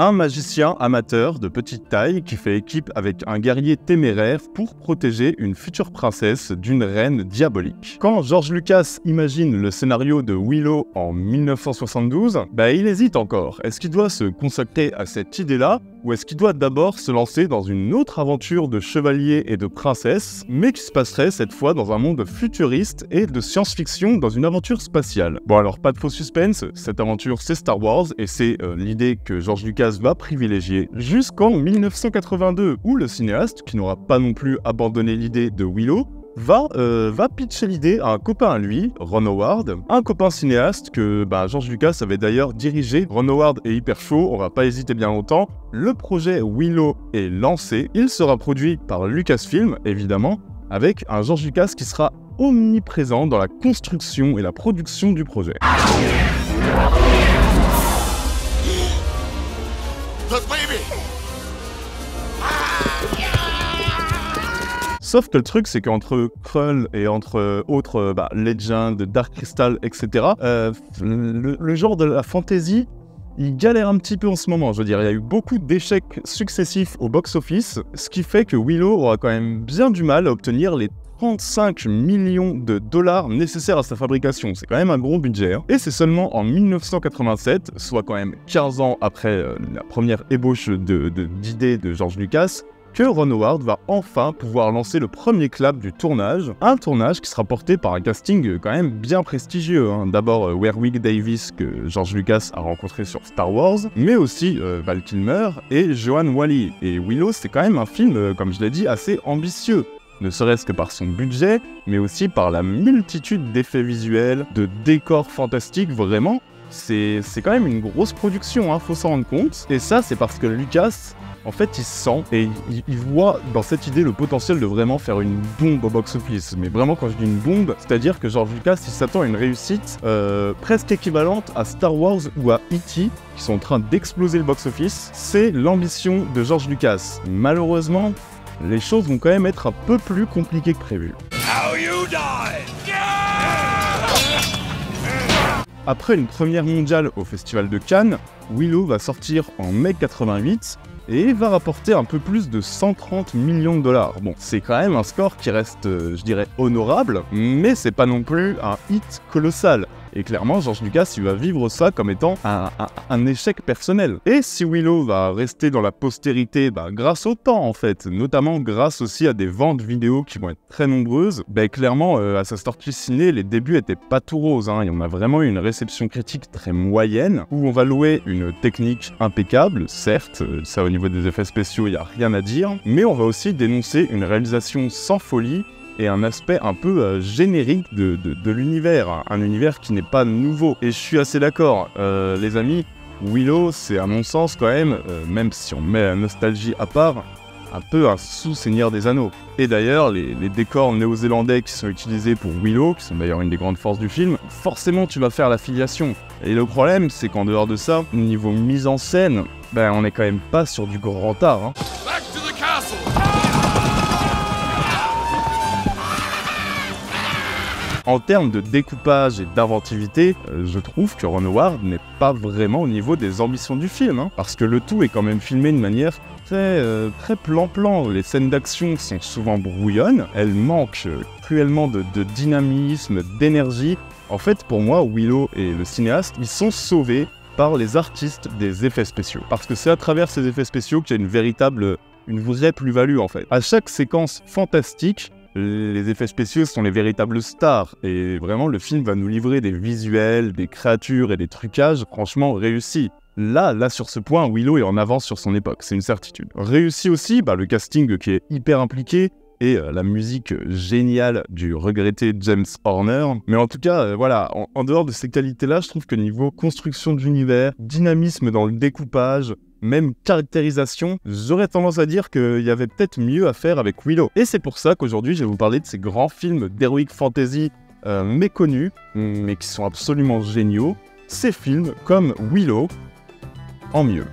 un magicien amateur de petite taille qui fait équipe avec un guerrier téméraire pour protéger une future princesse d'une reine diabolique. Quand George Lucas imagine le scénario de Willow en 1972, il hésite encore. Est-ce qu'il doit se consacrer à cette idée-là ou est-ce qu'il doit d'abord se lancer dans une autre aventure de chevalier et de princesse, mais qui se passerait cette fois dans un monde futuriste et de science-fiction dans une aventure spatiale? Bon alors, pas de faux suspense, cette aventure c'est Star Wars et c'est l'idée que George Lucas va privilégier jusqu'en 1982, où le cinéaste, qui n'aura pas non plus abandonné l'idée de Willow, va pitcher l'idée à un copain à lui, Ron Howard, un copain cinéaste que George Lucas avait d'ailleurs dirigé. Ron Howard est hyper chaud, on va pas hésiter bien longtemps. Le projet Willow est lancé, il sera produit par Lucasfilm, évidemment, avec un George Lucas qui sera omniprésent dans la construction et la production du projet. Sauf que le truc, c'est qu'entre Krull et entre autres Legend, Dark Crystal, etc., le genre de la fantasy, il galère un petit peu en ce moment. Je veux dire, il y a eu beaucoup d'échecs successifs au box-office, ce qui fait que Willow aura quand même bien du mal à obtenir les 35 millions de dollars nécessaires à sa fabrication. C'est quand même un gros budget. Et c'est seulement en 1987, soit quand même 15 ans après la première ébauche d'idées de George Lucas, que Ron Howard va enfin pouvoir lancer le premier clap du tournage. Un tournage qui sera porté par un casting quand même bien prestigieux. D'abord Warwick Davis, que George Lucas a rencontré sur Star Wars, mais aussi Val Kilmer et Joanne Whalley. Et Willow, c'est quand même un film, comme je l'ai dit, assez ambitieux. Ne serait-ce que par son budget, mais aussi par la multitude d'effets visuels, de décors fantastiques, vraiment. C'est quand même une grosse production, faut s'en rendre compte. Et ça, c'est parce que Lucas, en fait, il sent et il voit dans cette idée le potentiel de vraiment faire une bombe au box-office. Mais vraiment, quand je dis une bombe, c'est-à-dire que George Lucas, il s'attend à une réussite presque équivalente à Star Wars ou à E.T., qui sont en train d'exploser le box-office. C'est l'ambition de George Lucas. Malheureusement, les choses vont quand même être un peu plus compliquées que prévu. Après une première mondiale au Festival de Cannes, Willow va sortir en mai 88 et va rapporter un peu plus de 130 millions de dollars. Bon, c'est quand même un score qui reste, je dirais, honorable, mais c'est pas non plus un hit colossal. Et clairement, George Lucas, il va vivre ça comme étant un échec personnel. Et si Willow va rester dans la postérité grâce au temps, en fait, notamment grâce aussi à des ventes vidéo qui vont être très nombreuses, clairement, à sa sortie ciné, les débuts étaient pas tout roses. Et on a vraiment eu une réception critique très moyenne, où on va louer une technique impeccable, certes, ça au niveau des effets spéciaux, il n'y a rien à dire, mais on va aussi dénoncer une réalisation sans folie, et un aspect un peu générique de l'univers, un univers qui n'est pas nouveau. Et je suis assez d'accord, les amis, Willow, c'est à mon sens quand même si on met la nostalgie à part, un peu un sous-Seigneur des Anneaux. Et d'ailleurs, les décors néo-zélandais qui sont utilisés pour Willow, qui sont d'ailleurs une des grandes forces du film, forcément tu vas faire l'affiliation. Et le problème, c'est qu'en dehors de ça, niveau mise en scène, on est quand même pas sur du grand art. Back to the castle. En termes de découpage et d'inventivité, je trouve que Ron Howard n'est pas vraiment au niveau des ambitions du film, parce que le tout est quand même filmé de manière très plan-plan. Les scènes d'action sont souvent brouillonnes, elles manquent cruellement de dynamisme, d'énergie. En fait, pour moi, Willow et le cinéaste, ils sont sauvés par les artistes des effets spéciaux. Parce que c'est à travers ces effets spéciaux qu'il y a une vraie plus-value, en fait. À chaque séquence fantastique, les effets spéciaux sont les véritables stars, et vraiment le film va nous livrer des visuels, des créatures et des trucages franchement réussis. Là sur ce point, Willow est en avance sur son époque, c'est une certitude. Réussi aussi, le casting qui est hyper impliqué, et la musique géniale du regretté James Horner. Mais en tout cas, voilà, en dehors de ces qualités-là, je trouve que niveau construction de l'univers, dynamisme dans le découpage, même caractérisation, j'aurais tendance à dire qu'il y avait peut-être mieux à faire avec Willow. Et c'est pour ça qu'aujourd'hui, je vais vous parler de ces grands films d'heroic fantasy méconnus, mais qui sont absolument géniaux. Ces films comme Willow, en mieux.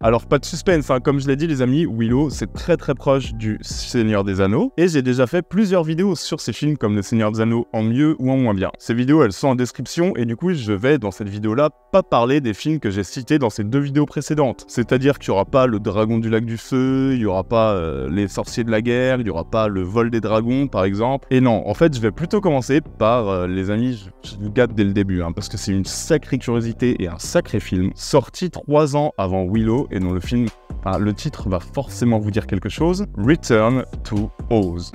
Alors pas de suspense, hein. Comme je l'ai dit les amis, Willow c'est très proche du Seigneur des Anneaux et j'ai déjà fait plusieurs vidéos sur ces films comme le Seigneur des Anneaux en mieux ou en moins bien. Ces vidéos elles sont en description et du coup je vais dans cette vidéo là pas parler des films que j'ai cités dans ces 2 vidéos précédentes. C'est-à-dire qu'il n'y aura pas le Dragon du Lac du Feu, il n'y aura pas les Sorciers de la Guerre, il n'y aura pas le Vol des Dragons par exemple. Et non, en fait je vais plutôt commencer par, les amis, je vous gâte dès le début hein, parce que c'est une sacrée curiosité et un sacré film, sorti 3 ans avant Willow et dont le film, enfin, le titre va forcément vous dire quelque chose, Return to Oz.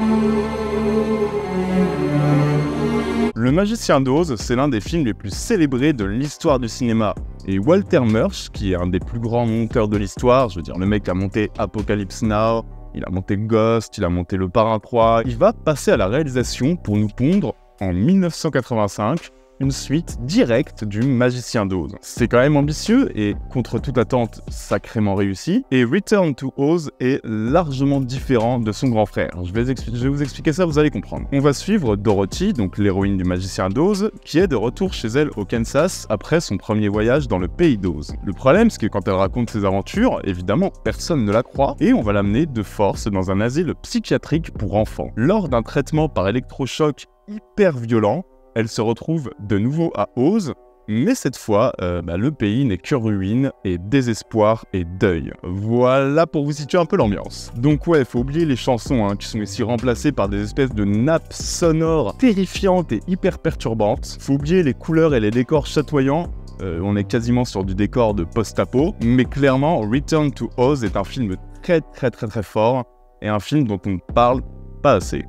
Le Magicien d'Oz, c'est l'un des films les plus célébrés de l'histoire du cinéma. Et Walter Murch, qui est un des plus grands monteurs de l'histoire, je veux dire le mec a monté Apocalypse Now, il a monté Ghost, il a monté Le Parrain 3, il va passer à la réalisation pour nous pondre en 1985 une suite directe du Magicien d'Oz. C'est quand même ambitieux et, contre toute attente, sacrément réussi. Et Return to Oz est largement différent de son grand frère. Je vais vous expliquer ça, vous allez comprendre. On va suivre Dorothy, donc l'héroïne du Magicien d'Oz, qui est de retour chez elle au Kansas après son premier voyage dans le pays d'Oz. Le problème, c'est que quand elle raconte ses aventures, évidemment, personne ne la croit et on va l'amener de force dans un asile psychiatrique pour enfants. Lors d'un traitement par électrochoc hyper violent, elle se retrouve de nouveau à Oz, mais cette fois, le pays n'est que ruine et désespoir et deuil. Voilà pour vous situer un peu l'ambiance. Donc ouais, faut oublier les chansons hein, qui sont ici remplacées par des espèces de nappes sonores terrifiantes et hyper perturbantes. Faut oublier les couleurs et les décors chatoyants. On est quasiment sur du décor de post-apo, mais clairement, Return to Oz est un film très fort et un film dont on ne parle pas assez.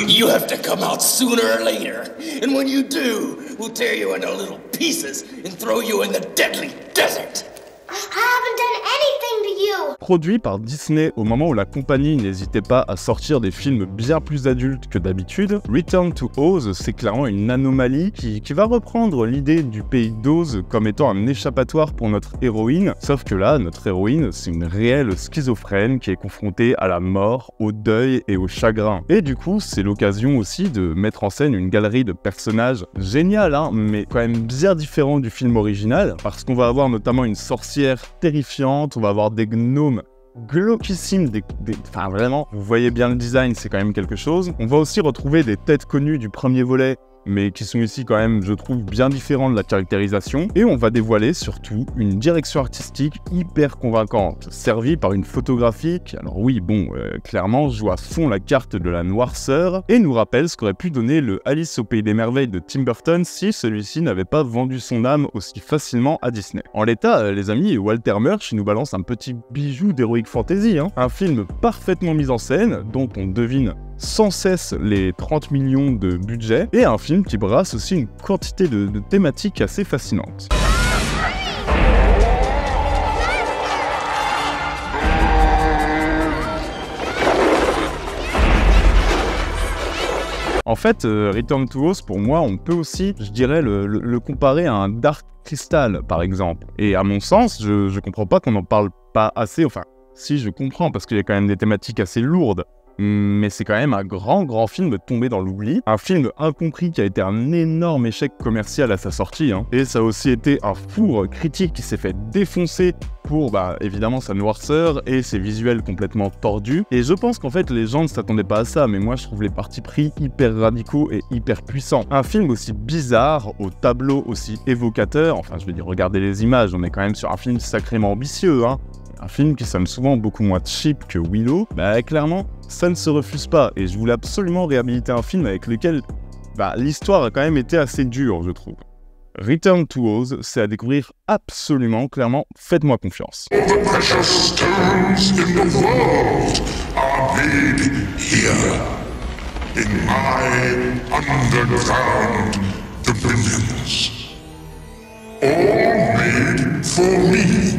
You have to come out sooner or later, and when you do, we'll tear you into little pieces and throw you in the deadly desert. I haven't done anything to you. Produit par Disney au moment où la compagnie n'hésitait pas à sortir des films bien plus adultes que d'habitude, Return to Oz, c'est clairement une anomalie qui va reprendre l'idée du pays d'Oz comme étant un échappatoire pour notre héroïne, sauf que là, notre héroïne, c'est une réelle schizophrène qui est confrontée à la mort, au deuil et au chagrin. Et du coup, c'est l'occasion aussi de mettre en scène une galerie de personnages génial, hein, mais quand même bien différents du film original, parce qu'on va avoir notamment une sorcière terrifiante, on va avoir des gnomes glauquissimes, enfin vraiment, vous voyez bien le design, c'est quand même quelque chose. On va aussi retrouver des têtes connues du premier volet, mais qui sont ici quand même, je trouve, bien différents de la caractérisation. Et on va dévoiler surtout une direction artistique hyper convaincante, servie par une photographie qui, alors oui, bon, clairement, joue à fond la carte de la noirceur et nous rappelle ce qu'aurait pu donner le Alice au Pays des Merveilles de Tim Burton si celui-ci n'avait pas vendu son âme aussi facilement à Disney. En l'état, les amis, Walter Murch nous balance un petit bijou d'heroic fantasy, hein. Un film parfaitement mis en scène, dont on devine sans cesse les 30 millions de budget, et un film qui brasse aussi une quantité de thématiques assez fascinantes. En fait, Return to Oz, pour moi, on peut aussi, je dirais, le comparer à un Dark Crystal, par exemple. Et à mon sens, je comprends pas qu'on n'en parle pas assez, enfin, si, je comprends, parce qu'il y a quand même des thématiques assez lourdes, mais c'est quand même un grand film tombé dans l'oubli. Un film incompris qui a été un énorme échec commercial à sa sortie, hein. Et ça a aussi été un four critique qui s'est fait défoncer pour, évidemment, sa noirceur et ses visuels complètement tordus. Et je pense qu'en fait, les gens ne s'attendaient pas à ça, mais moi, je trouve les partis pris hyper radicaux et hyper puissants. Un film aussi bizarre, au tableau aussi évocateur, enfin, je veux dire, regardez les images, on est quand même sur un film sacrément ambitieux, hein. Un film qui sonne souvent beaucoup moins cheap que Willow, clairement, ça ne se refuse pas, et je voulais absolument réhabiliter un film avec lequel l'histoire a quand même été assez dure, je trouve. Return to Oz, c'est à découvrir absolument, clairement, faites-moi confiance. All the precious stones in the world are made here, in my underground dominions. All made for me.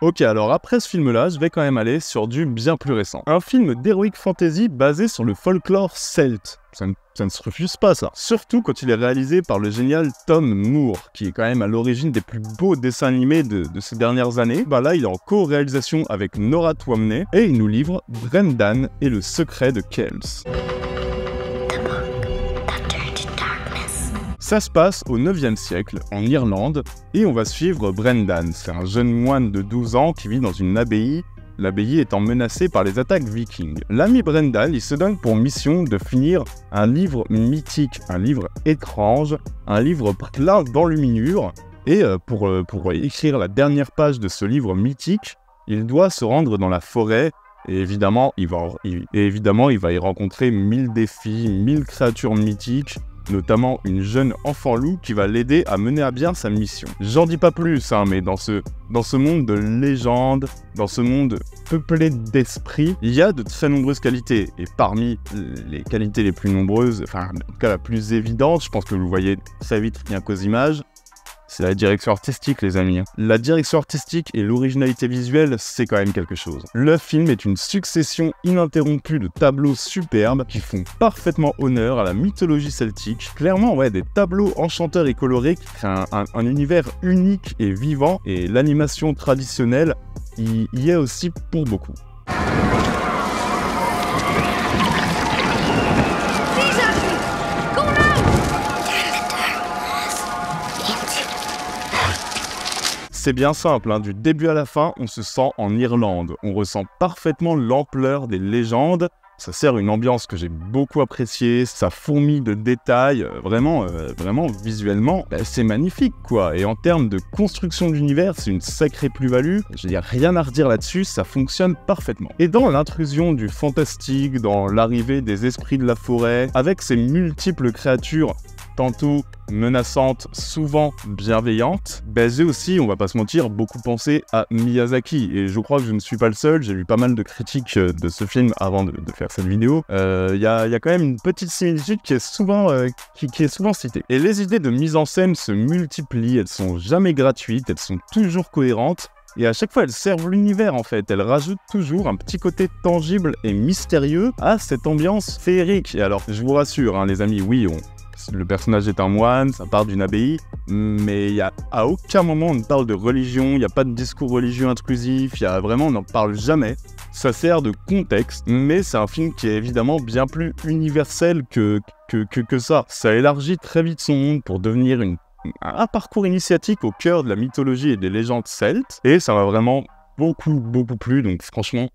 Ok, alors après ce film-là, je vais quand même aller sur du bien plus récent. Un film d'heroic fantasy basé sur le folklore celte. Ça ne se refuse pas, ça. Surtout quand il est réalisé par le génial Tom Moore, qui est quand même à l'origine des plus beaux dessins animés de ces dernières années. Là, il est en co-réalisation avec Nora Twomney, et il nous livre Brendan et le secret de Kells. Ça se passe au 9e siècle, en Irlande, et on va suivre Brendan. C'est un jeune moine de 12 ans qui vit dans une abbaye, l'abbaye étant menacée par les attaques vikings. L'ami Brendan, il se donne pour mission de finir un livre mythique, un livre étrange, un livre plein d'enluminures, et pour écrire la dernière page de ce livre mythique, il doit se rendre dans la forêt, et évidemment, il va y rencontrer 1000 défis, 1000 créatures mythiques, notamment une jeune enfant loup qui va l'aider à mener à bien sa mission. J'en dis pas plus, mais dans ce monde de légendes, dans ce monde peuplé d'esprits, il y a de très nombreuses qualités. Et parmi les qualités les plus nombreuses, enfin en tout cas la plus évidente, je pense que vous voyez très vite rien qu'aux images, c'est la direction artistique, les amis. La direction artistique et l'originalité visuelle, c'est quand même quelque chose. Le film est une succession ininterrompue de tableaux superbes qui font parfaitement honneur à la mythologie celtique. Clairement, ouais, des tableaux enchanteurs et colorés qui créent un univers unique et vivant, et l'animation traditionnelle y est aussi pour beaucoup. C'est bien simple, du début à la fin, on se sent en Irlande. On ressent parfaitement l'ampleur des légendes. Ça sert une ambiance que j'ai beaucoup appréciée, ça fourmille de détails, vraiment visuellement, c'est magnifique quoi. Et en termes de construction d'univers, c'est une sacrée plus-value. Je veux dire, rien à redire là-dessus, ça fonctionne parfaitement. Et dans l'intrusion du fantastique, dans l'arrivée des esprits de la forêt, avec ces multiples créatures, tantôt menaçantes, souvent bienveillantes, j'ai aussi, on va pas se mentir, beaucoup pensé à Miyazaki. Et je crois que je ne suis pas le seul, j'ai lu pas mal de critiques de ce film avant de faire cette vidéo. Il y a quand même une petite similitude qui est souvent citée. Et les idées de mise en scène se multiplient, elles sont jamais gratuites, elles sont toujours cohérentes. Et à chaque fois, elles servent l'univers en fait. Elles rajoutent toujours un petit côté tangible et mystérieux à cette ambiance féerique. Et alors, je vous rassure, les amis, oui, le personnage est un moine, ça part d'une abbaye, mais à aucun moment on ne parle de religion, il n'y a pas de discours religieux intrusif, on n'en parle jamais. Ça sert de contexte, mais c'est un film qui est évidemment bien plus universel que ça. Ça élargit très vite son monde pour devenir un parcours initiatique au cœur de la mythologie et des légendes celtes, et ça m'a vraiment beaucoup plu, donc franchement,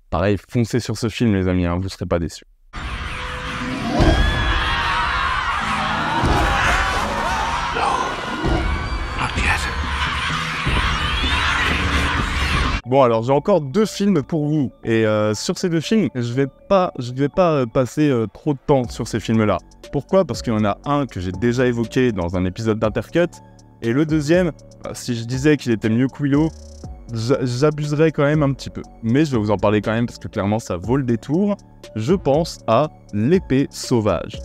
pareil, foncez sur ce film les amis, vous ne serez pas déçus. Bon alors j'ai encore 2 films pour vous, et sur ces 2 films, je vais pas passer trop de temps sur ces films-là. Pourquoi ? Parce qu'il y en a un que j'ai déjà évoqué dans un épisode d'Intercut, et le deuxième, si je disais qu'il était mieux que Willow, j'abuserais quand même un petit peu. Mais je vais vous en parler quand même parce que clairement ça vaut le détour. Je pense à L'Épée Sauvage.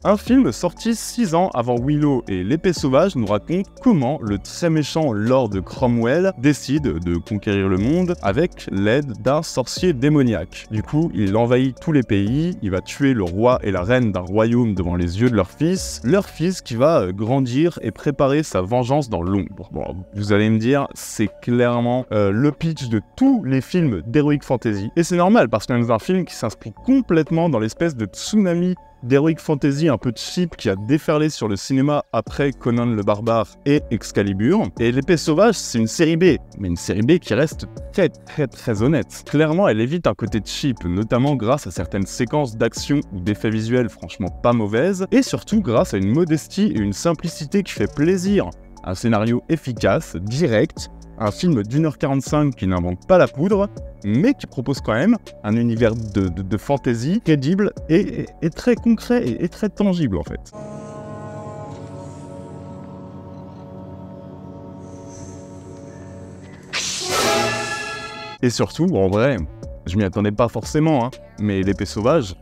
Un film sorti 6 ans avant Willow et L'Épée Sauvage nous raconte comment le très méchant Lord Cromwell décide de conquérir le monde avec l'aide d'un sorcier démoniaque. Du coup, il envahit tous les pays, il va tuer le roi et la reine d'un royaume devant les yeux de leur fils qui va grandir et préparer sa vengeance dans l'ombre. Bon, vous allez me dire, c'est clairement le pitch de tous les films d'Heroic Fantasy. Et c'est normal parce qu'on est dans un film qui s'inscrit complètement dans l'espèce de tsunami d'Heroic Fantasy un peu cheap qui a déferlé sur le cinéma après Conan le Barbare et Excalibur. Et L'Épée Sauvage, c'est une série B, mais une série B qui reste très honnête. Clairement, elle évite un côté cheap, notamment grâce à certaines séquences d'action ou d'effets visuels franchement pas mauvaises, et surtout grâce à une modestie et une simplicité qui fait plaisir. Un scénario efficace, direct, un film d'1h45 qui n'invente pas la poudre, mais qui propose quand même un univers de fantasy crédible et très concret et très tangible en fait. Et surtout, en vrai, je m'y attendais pas forcément, mais L'Épée Sauvage,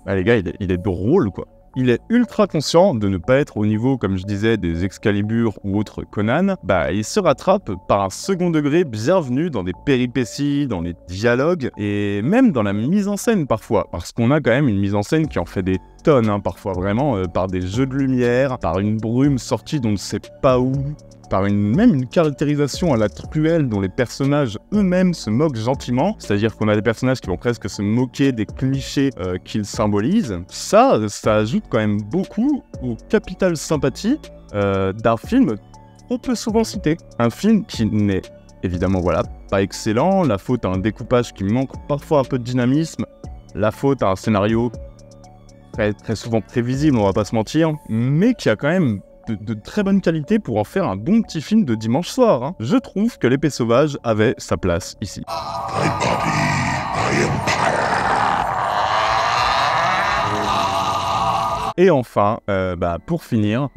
les gars, il est drôle quoi. Il est ultra conscient de ne pas être au niveau, comme je disais, des Excalibur ou autres Conan. Il se rattrape par un second degré bienvenu dans des péripéties, dans les dialogues et même dans la mise en scène parfois. Parce qu'on a quand même une mise en scène qui en fait des tonnes, parfois vraiment, par des jeux de lumière, par une brume sortie d'on ne sait pas où. par même une caractérisation à la cruelle dont les personnages eux-mêmes se moquent gentiment, c'est-à-dire qu'on a des personnages qui vont presque se moquer des clichés qu'ils symbolisent. Ça ajoute quand même beaucoup au capital sympathie d'un film trop peu souvent cité. Un film qui n'est évidemment pas excellent, la faute à un découpage qui manque parfois un peu de dynamisme, la faute à un scénario très souvent prévisible, on va pas se mentir, mais qui a quand même de très bonne qualité pour en faire un bon petit film de dimanche soir. Hein. Je trouve que L'Épée sauvage avait sa place ici. My body, my empire. Et enfin, pour finir,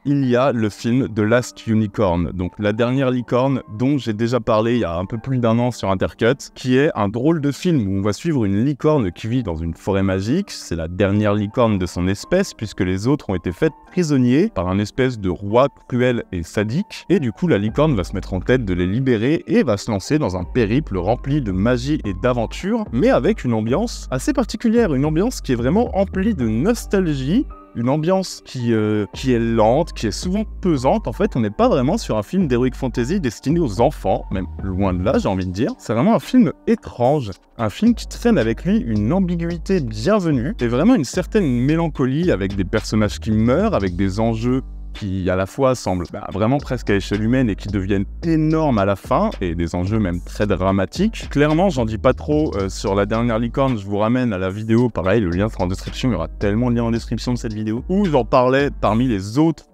il y a le film The Last Unicorn, donc la dernière licorne dont j'ai déjà parlé il y a un peu plus d'1 an sur Intercut, qui est un drôle de film où on va suivre une licorne qui vit dans une forêt magique. C'est la dernière licorne de son espèce puisque les autres ont été faits prisonniers par un espèce de roi cruel et sadique. Et du coup, la licorne va se mettre en tête de les libérer et va se lancer dans un périple rempli de magie et d'aventure, mais avec une ambiance assez particulière, une ambiance qui est vraiment emplie de nostalgie. Une ambiance qui est lente, qui est souvent pesante. En fait, on n'est pas vraiment sur un film d'heroic fantasy destiné aux enfants, même loin de là, j'ai envie de dire. C'est vraiment un film étrange, un film qui traîne avec lui une ambiguïté bienvenue et vraiment une certaine mélancolie avec des personnages qui meurent, avec des enjeux qui à la fois semblent vraiment presque à échelle humaine et qui deviennent énormes à la fin, et des enjeux même très dramatiques. Clairement, j'en dis pas trop sur la dernière licorne, je vous ramène à la vidéo, pareil, le lien sera en description, il y aura tellement de liens en description de cette vidéo, où j'en parlais parmi les autres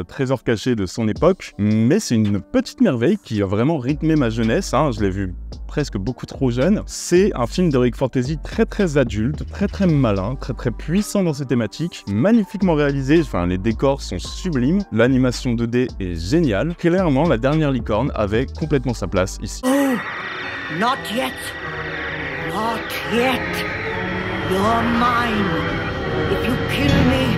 trésors cachés de son époque, mais c'est une petite merveille qui a vraiment rythmé ma jeunesse, hein, je l'ai vu presque beaucoup trop jeune. C'est un film d'heroic fantasy très adulte, très malin, très puissant dans ses thématiques, magnifiquement réalisé, enfin les décors sont sublimes, l'animation 2D est géniale. Clairement, la dernière licorne avait complètement sa place ici. Oh, not yet. Not yet. You're mine. If you kill me,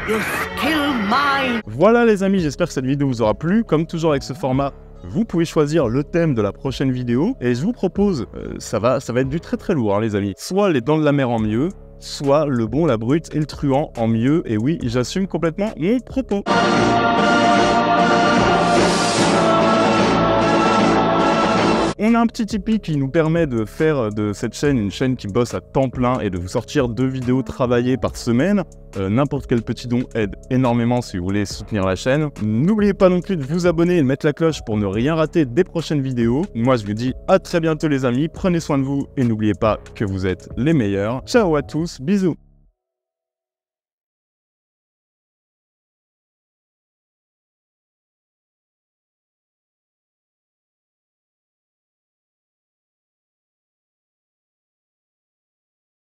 you're still mine. Voilà les amis, j'espère que cette vidéo vous aura plu. Comme toujours avec ce format, vous pouvez choisir le thème de la prochaine vidéo et je vous propose, ça va être du très lourd hein, les amis. Soit les dents de la mer en mieux, soit le bon, la brute et le truand en mieux. Et oui, j'assume complètement mon propos. On a un petit Tipeee qui nous permet de faire de cette chaîne une chaîne qui bosse à temps plein et de vous sortir 2 vidéos travaillées par semaine. N'importe quel petit don aide énormément si vous voulez soutenir la chaîne. N'oubliez pas non plus de vous abonner et de mettre la cloche pour ne rien rater des prochaines vidéos. Moi je vous dis à très bientôt les amis, prenez soin de vous et n'oubliez pas que vous êtes les meilleurs. Ciao à tous, bisous.